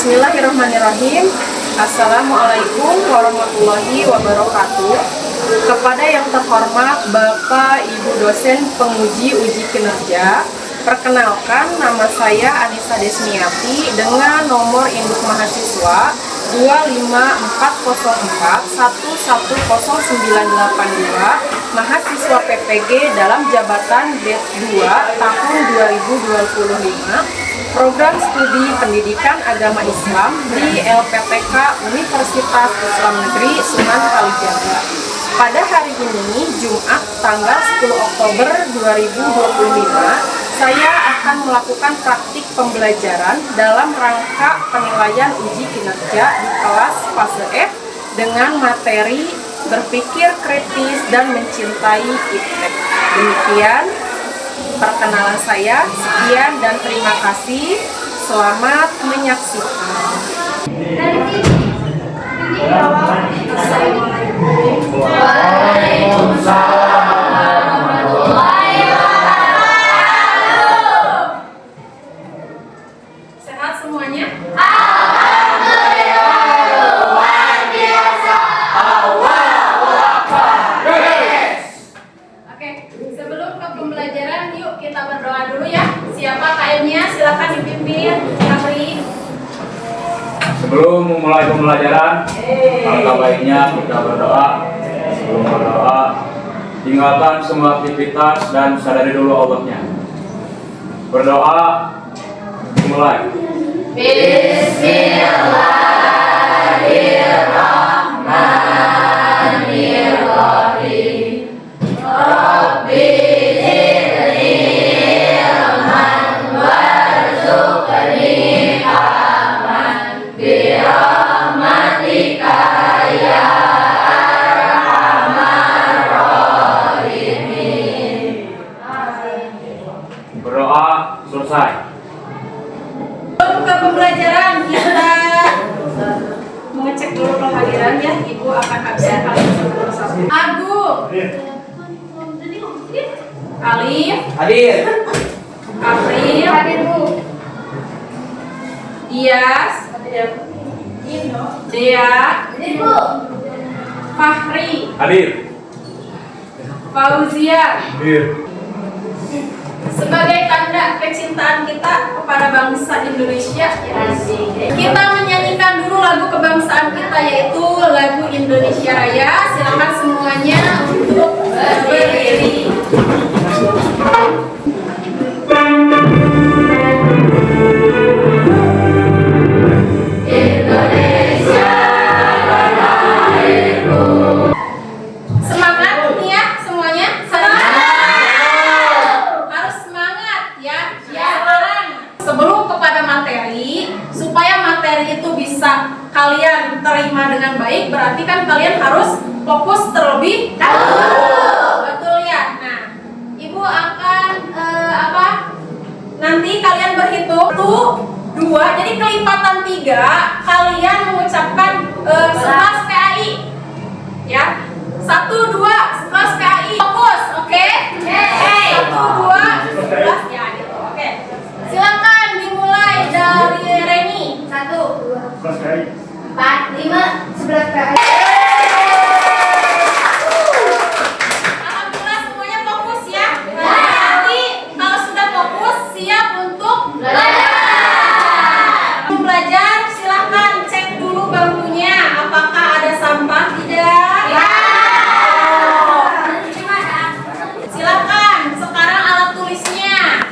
Bismillahirrahmanirrahim. Assalamualaikum warahmatullahi wabarakatuh. Kepada yang terhormat Bapak Ibu dosen penguji uji kinerja, perkenalkan nama saya Anissa Desmiati dengan nomor induk mahasiswa 25404110982, mahasiswa PPG dalam jabatan batch 2 tahun 2025. Program Studi Pendidikan Agama Islam di LPTK Universitas Islam Negeri Sunan Kalijaga. Pada hari ini, Jumat tanggal 10 Oktober 2025, saya akan melakukan praktik pembelajaran dalam rangka penilaian uji kinerja di kelas fase F dengan materi berpikir kritis dan mencintai iptek. Demikian perkenalan saya, sekian dan terima kasih. Selamat menyaksikan. Waalaikumsalam warahmatullahi wabarakatuh. Sehat semuanya? Alhamdulillah, luar biasa. Allahu Akbar. Oke, sebelum ke pembelajaran, yuk kita berdoa dulu ya. Siapa kainnya? Silakan dipimpin. Kapri. Sebelum memulai pembelajaran, alangkah baiknya kita berdoa. Sebelum berdoa, tinggalkan semua aktivitas dan sadari dulu Allahnya. Berdoa, mulai. Bismillahirrahmanirrahim. Rabbi zidni ilman warzuqni aman birahmatika ya arhamar rahimin. Berdoa selesai. Sebelum ke pembelajaran, kita mengecek dulu kehadiran ya. Ibu akan absen kalian satu-satu. Agung, Alif, Hadir. April, hadir Bu. Dias, Dea, Fahri, Hadir. Fauzia. Hadir. Sebagai tanda kecintaan kita kepada bangsa Indonesia, kita menyanyikan dulu lagu kebangsaan kita, yaitu lagu Indonesia Raya. Silakan semuanya untuk berdiri. Semangat nih ya semuanya. Harus semangat ya. Sekarang sebelum kepada materi, supaya materi itu bisa kalian terima dengan baik, berarti kan kalian harus fokus terlebih dahulu. Betul ya? Nah, Ibu akan nanti kalian berhitung 1, 2, jadi kelipatan 3, kalian mengucapkan 11 PAI. Ya. 1, 2, 11 PAI. Fokus, oke? 1, 2, 11 ya gitu. Oke. Silakan dimulai dari Reni. 1, 2, 4, 5, 11 PAI. Alhamdulillah semuanya fokus ya. Nanti kalau sudah fokus, siap untuk belajar. Belajar, silahkan cek dulu bangkunya. Apakah ada sampah? Tidak. Silakan. Sekarang alat tulisnya.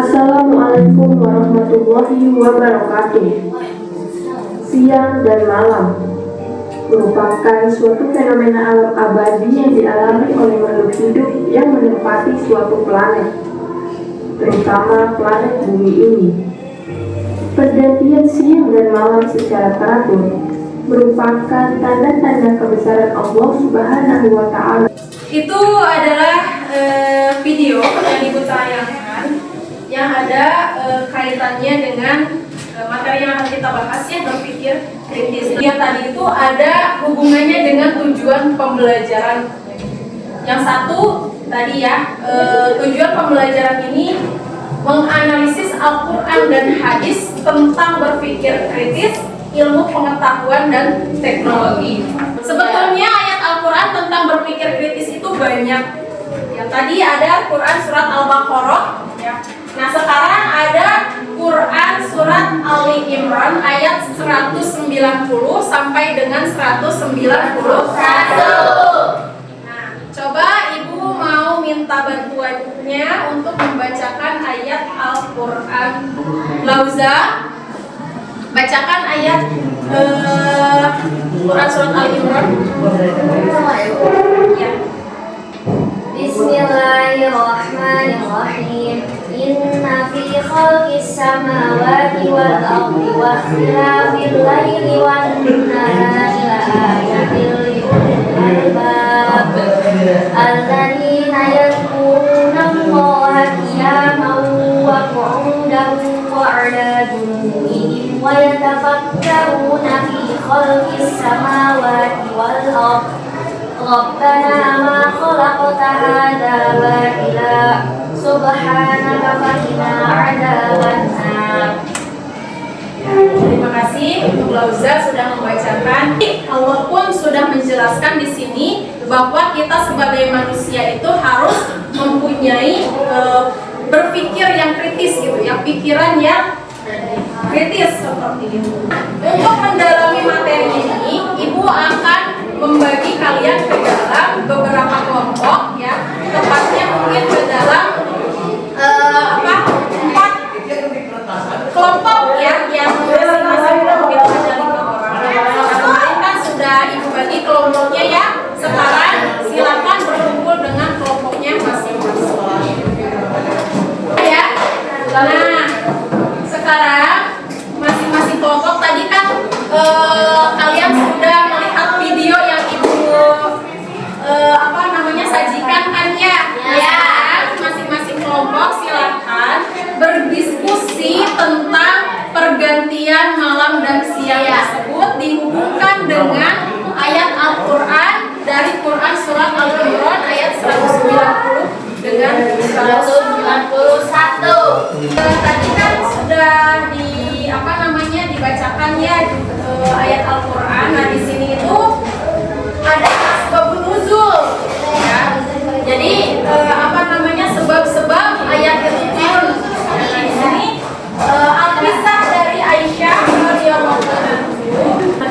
Assalamualaikum warahmatullahi wabarakatuh. Siang dan malam merupakan suatu fenomena alam abadi yang dialami oleh makhluk hidup yang menempati suatu planet, terutama planet bumi ini. Pergantian siang dan malam secara teratur merupakan tanda-tanda kebesaran Allah Subhanahu wa Ta'ala. Itu adalah video yang Ibu tayangkan yang ada kaitannya dengan materi yang akan kita bahas, ya, berpikir kritis. Yang tadi itu ada hubungannya dengan tujuan pembelajaran. Yang satu tadi, ya, tujuan pembelajaran ini menganalisis Al-Quran dan hadis tentang berpikir kritis, ilmu pengetahuan dan teknologi. Sebetulnya ayat Al-Quran tentang berpikir kritis itu banyak. Yang tadi ada Quran surat Al-Baqarah, ya. Nah, sekarang ada Quran surat Ali Imran ayat 190 sampai dengan 191. Nah, coba Ibu mau minta bantuannya untuk membacakan ayat Al-Quran. Lauza, bacakan ayat Quran surat Ali Imran. Ya. Bismillahirrahmanirrahim. Inna fi khalqis samawati wal ardi wa ikhtilafil laili wan nahari la ayatin li ulil albab alladzina yadhkuruna Allaha qiyaman wa qu'udan wa 'ala junubihim wa yatafakkaruna fi khalqis samawati wal ardi Rabbana ma khalaqta hadza batila subhanaka faqina 'adzabannar. Terima kasih untuk Lauza sudah membacakan. Allah pun sudah menjelaskan di sini bahwa kita sebagai manusia itu harus mempunyai berpikir yang kritis, gitu ya, pikiran yang kritis seperti itu. Untuk mendalami materi ini, Ibu akan membagi kalian ke dalam beberapa kelompok, ya, tepatnya mungkin ke dalam 4 kelompok, ya, yang masing-masing mungkin ada 5 orang. Kemarin kan sudah Ibu bagi kelompoknya, ya. Sekarang silakan berkumpul dengan kelompoknya masing-masing. Ya. Nah, sekarang masing-masing kelompok tadi kan kalian sudah melihat video yang Ibu sajikan kan, ya? Ya. Masing-masing kelompok silakan berdiskusi tentang pergantian malam dan siang tersebut dihubungkan dengan ayat Al-Quran dari Quran surat Al-Imran ayat 190 dengan 191. Tadi kan sudah dibacakan, ya, ayat Al-Quran. Nah, di sini itu ada asbabun nuzul, ya. Jadi sebab-sebab ayat itu turun. Nah, di sini Al-Kisah dari Aisyah radhiyallahu anha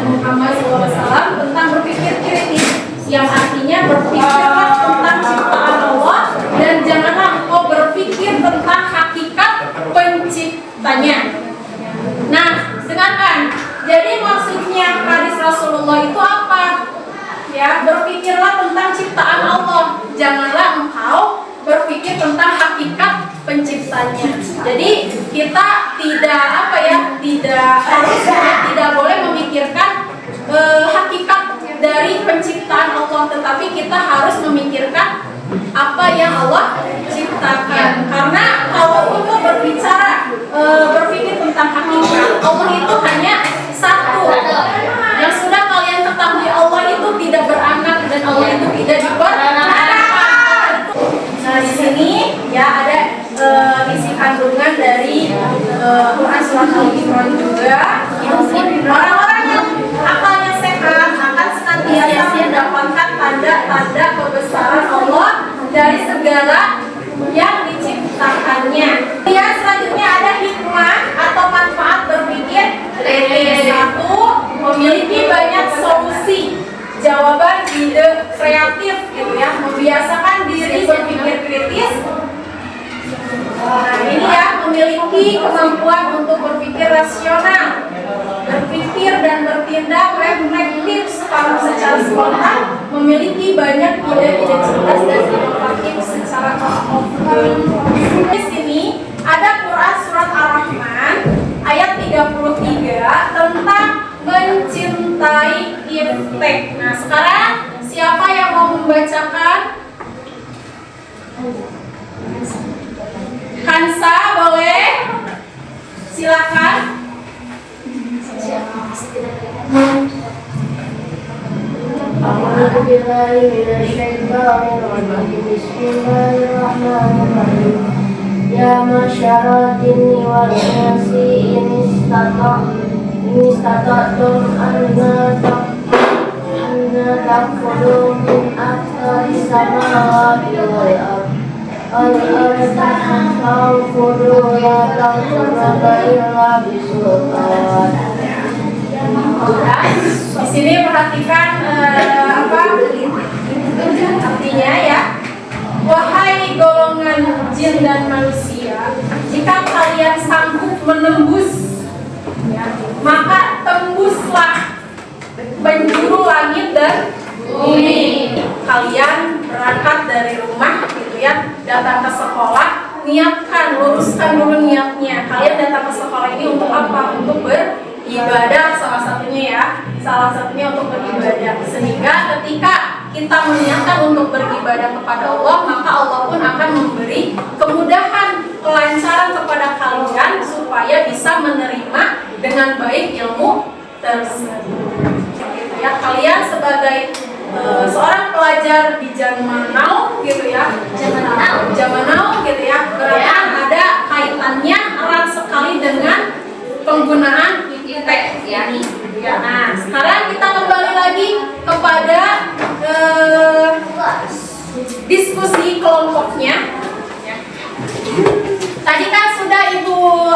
Muhammad SAW tentang berpikir kritis, yang artinya berpikirlah tentang ciptaan Allah dan janganlah engkau berpikir tentang hakikat penciptanya. Nah, sedangkan jadi maksudnya hadis Rasulullah itu apa? Ya, berpikirlah tentang ciptaan Allah, janganlah engkau berpikir tentang hakikat penciptanya. Jadi kita tidak boleh memikirkan hakikat dari penciptaan Allah, tetapi kita harus memikirkan apa yang Allah ciptakan. Karena kalau untuk berpikir tentang hakikat Allah itu hanya satu. Yang sudah kalian ketahui, Allah itu tidak beranak dan Allah itu tidak diperanakan. Nah, di sini, ya, ada isi kandungan dari Quran surat Al-Imran juga. Orang-orang yang akalnya sehat akan senantiasa mendapatkan tanda-tanda kebesaran Allah dari segala yang diciptakannya. Ya, selanjutnya ada hikmah atau manfaat berpikir kritis. 1. Memiliki banyak solusi, jawaban, ide kreatif, gitu ya. Membiasakan diri berpikir kritis. Nah, ini, ya, memiliki kemampuan untuk berpikir rasional, berpikir dan bertindak reflektif secara spontan, memiliki banyak ide-ide cerdas dan inovatif secara offline. Di sini ada Quran surat Ar-Rahman ayat 33 tentang mencintai iftek. Nah, sekarang siapa yang mau membacakan? Hansa, boleh? Silakan. Ya masyarakat jinni wal insi ini istata'tum anna takfuru min aktsari samawati wal ardh al-arda tanfuru la tanfuruna illa bisultan. Di sini perhatikan artinya ya. Wahai golongan jin dan manusia, jika kalian sanggup menembus, ya, maka tembuslah penjuru langit dan bumi. Kalian berangkat dari rumah, gitu ya, datang ke sekolah, niatkan, luruskan dulu niatnya. Kalian datang ke sekolah ini untuk apa? Untuk beribadah, salah satunya untuk beribadah. Sehingga ketika kita meniatkan untuk beribadah kepada Allah, maka Allah pun akan memberi kemudahan, kelancaran kepada kalian supaya bisa menerima dengan baik ilmu tersebut. Ya, kalian sebagai seorang pelajar di Jamanau, gitu ya, Jamanau, gitu ya, berarti ada kaitannya erat sekali dengan penggunaan iftek, ya. Nah, sekarang kita kembali lagi kepada diskusi kelompoknya. Tadi kan sudah ibu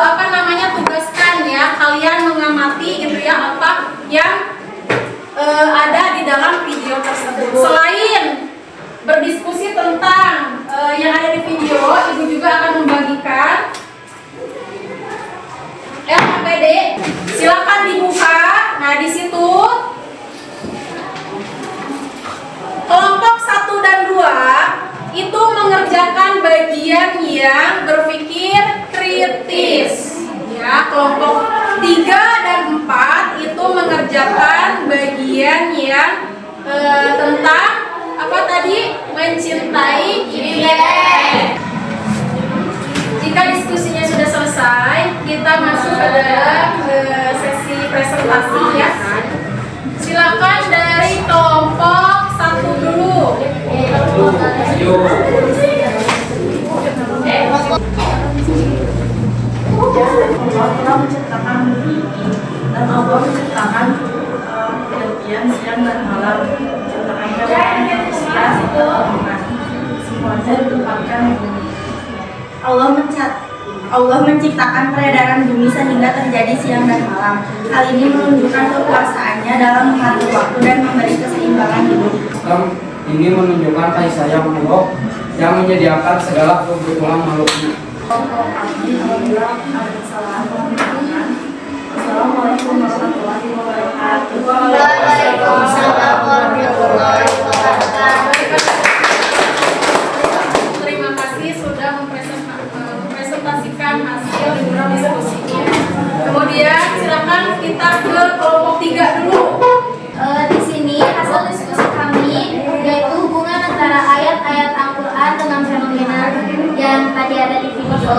tugaskan ya, kalian mengamati gitu ya apa yang ada di dalam video tersebut. Selain berdiskusi tentang yang ada di video, ibu juga akan membagikan LHPD. Silakan dibuka. Nah, di situ kelompok 1 dan 2 itu mengerjakan bagian yang berpikir kritis. Ya, kelompok 3 dan 4 itu mengerjakan bagian yang tentang apa tadi? Mencintai iftek. Jika diskusinya sudah selesai, kita masuk ke dalam sesi presentasi ya. Silakan dari kelompok 1 dulu. Allah menciptakan bumi dan Allah menciptakan kemudian siang dan malam, menciptakan manusia semuanya ditempatkan di bumi. Allah menciptakan peredaran bumi sehingga terjadi siang dan malam. Hal ini menunjukkan kekuasaannya dalam mengatur waktu dan memberi keseimbangan hidup. Islam ini menunjukkan kasih sayang Allah yang menyediakan segala kebutuhan makhluknya. Assalamualaikum warahmatullahi wabarakatuh. Waalaikumsalam warahmatullahi wabarakatuh. Terima kasih sudah mempresentasikan hasil liburan diskusinya. Kemudian silakan kita ke kelompok 3 dulu. Di sini hasil diskusi kami yaitu hubungan antara ayat-ayat Al-Quran dengan fenomena yang tadi ada di video.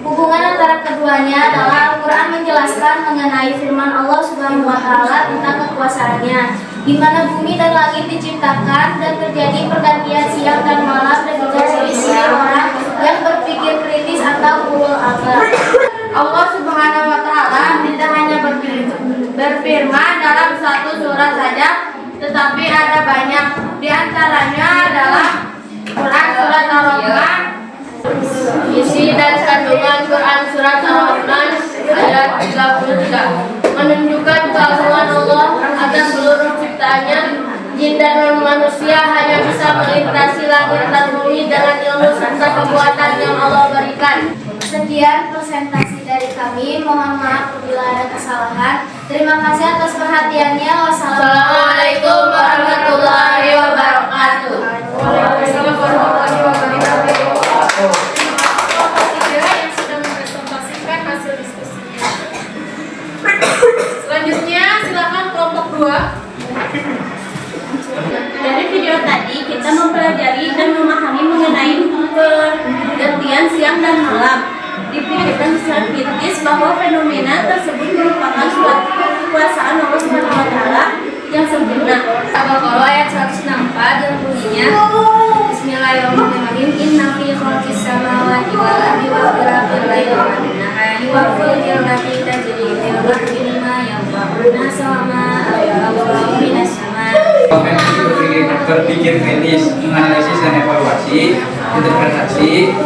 Hubungan antara keduanya adalah Al-Quran menjelaskan mengenai firman Allah Subhanahu wa Ta'ala tentang kekuasaannya, di mana bumi dan langit diciptakan dan terjadi pergantian siang dan malam dan juga ciri-ciri orang yang berpikir kritis atau ulul albab. Allah Subhanahu wa Ta'ala tidak hanya berfirman dalam satu surat saja, tetapi ada banyak. Di antaranya adalah Quran surat Ar-Rahman. Isi dan kandungan Quran surat Ar-Rahman ayat 33 menunjukkan keagungan Allah atas seluruh ciptaannya. Jin dan manusia hanya bisa melintasi langit dan bumi dengan ilmu serta kekuatan yang Allah berikan. Sekian presentasi dari kami. Mohon maaf apabila ada kesalahan. Terima kasih atas perhatiannya. Wassalamualaikum warahmatullahi wabarakatuh. Waalaikumsalam warahmatullahi wabarakatuh. Yang sudah mempresentasikan hasil diskusinya. Selanjutnya silakan kelompok 2. Dari video tadi kita mempelajari dan memahami mengenai pergantian siang dan malam. Dipikirkan secara kritis bahwa fenomena tersebut merupakan suatu kekuasaan Allah Subhanahu wa Ta'ala yang sempurna. Al-Baqarah ayat 164 yang bunyinya Bismillahirrahmanirrahim. Inna fi khalqis samawati wal ardi wa ikhtilafil laili wan nahari wa fulkil lati tajri fil bahri bima yanfa'un nasa wa ma anzalallahu minas samaa'i. Berpikir kritis, menganalisis dan evaluasi, interpretasi,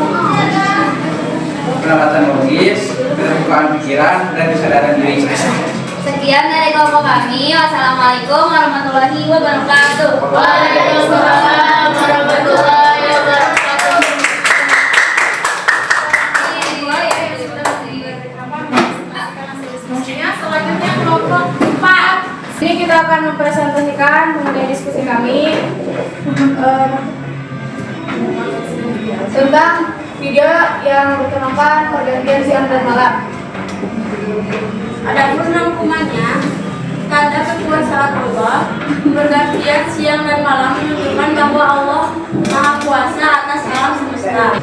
pendapatan logis, keterbukaan pikiran, dan kesadaran diri. Sekian dari kelompok kami. Wassalamualaikum warahmatullahi wabarakatuh. Waalaikumsalam warahmatullahi wabarakatuh. Selanjutnya kelompok 4. Ini kita akan mempresentasikan mengenai diskusi kami tentang video yang berkenaan pergantian siang dan malam. Adapun rangkumannya, kata kekuasaan Allah, pergantian siang dan malam menunjukkan bahwa Allah Maha Kuasa atas alam semesta.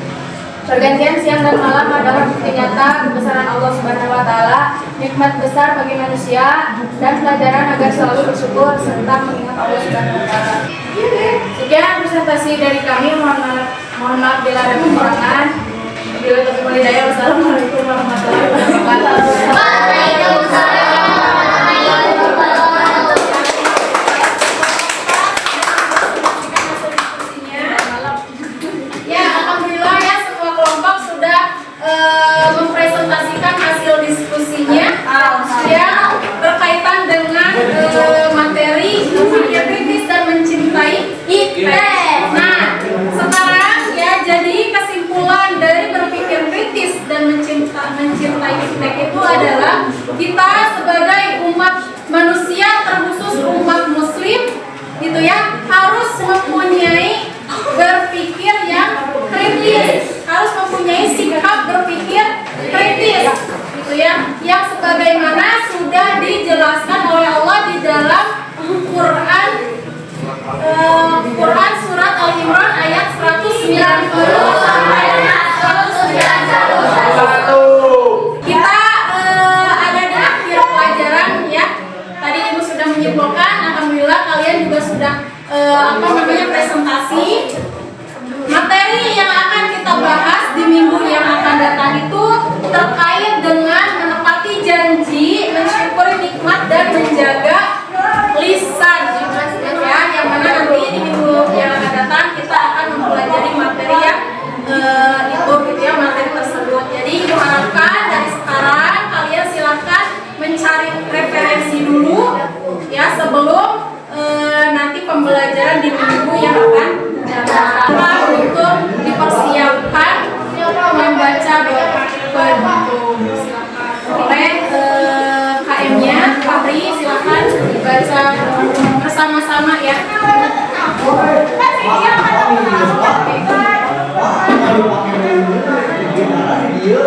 Pergantian siang dan malam adalah bukti nyata kebesaran Allah Subhanahu wa Ta'ala, nikmat besar bagi manusia, dan pelajaran agar selalu bersyukur serta mengingat Allah Subhanahu wa Ta'ala. Sekian presentasi dari kami. Mohon maaf bila ada kekurangan. Bila taufiq wal hidayah. Wassalamualaikum warahmatullahi wabarakatuh. Ya, alhamdulillah ya, semua kelompok sudah mempresentasikan hasil diskusinya yang berkaitan dengan materi berpikir kritis dan mencintai IPTEK. Nah, sekarang ya, jadi kesimpulan dari berpikir kritis dan mencintai IPTEK itu adalah kita sebagai umat manusia, terkhusus umat muslim gitu ya, harus mempunyai berpikir yang kritis, harus mempunyai sikap berpikir kritis gitu ya, yang sebagaimana sudah dijelaskan oleh Allah di dalam Quran surat Al-Imran ayat 190 sampai 191. Kita ada di akhir pelajaran ya. Tadi Ibu sudah menyimpulkan, alhamdulillah kalian juga sudah presentasi. Materi yang akan kita bahas di minggu yang akan datang itu terkait dengan menepati janji, mensyukuri nikmat dan menjaga lisan ya, yang mana nanti di minggu yang akan datang kita akan mempelajari materi yang itu gitu ya, materi tersebut. Jadi diharapkan dari sekarang kalian silahkan mencari referensi dulu ya sebelum nanti pembelajaran di minggu yang akan datang, untuk dipersiapkan membaca bentuk. Oleh KM-nya, Fahri silakan dibaca bersama-sama ya. Iya,